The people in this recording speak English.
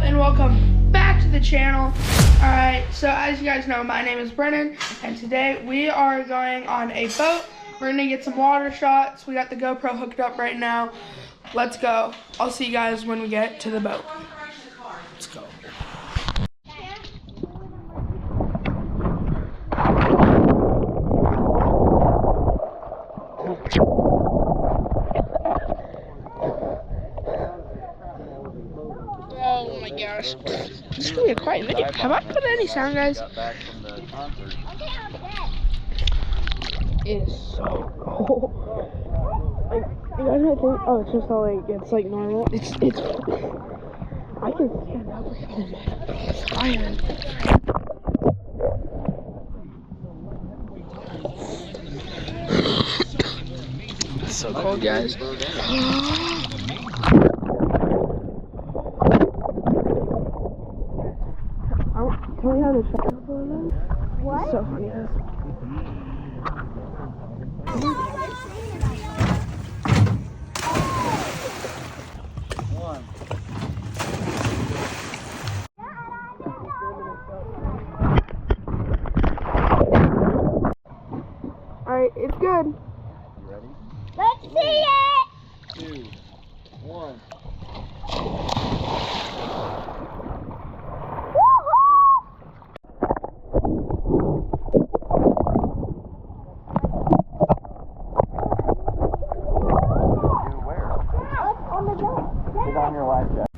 up, and welcome back to the channel. Alright, so as you guys know, my name is Brennan, and today we are going on a boat. We're gonna get some water shots. We got the GoPro hooked up right now. Let's go. I'll see you guys when we get to the boat. Let's go. Oh my gosh. This is gonna be a quiet video. Have I put any sound, guys? It is so cold. Like, you guys might think, oh, it's just all like, it's like normal. It's, I can stand up. Oh my, I am. It's so cold, guys. Can we have a shot for them? What? It's so funny, guys. Alright, it's good. You ready? Let's see it! 2, 1. On the boat. Get on your life jacket.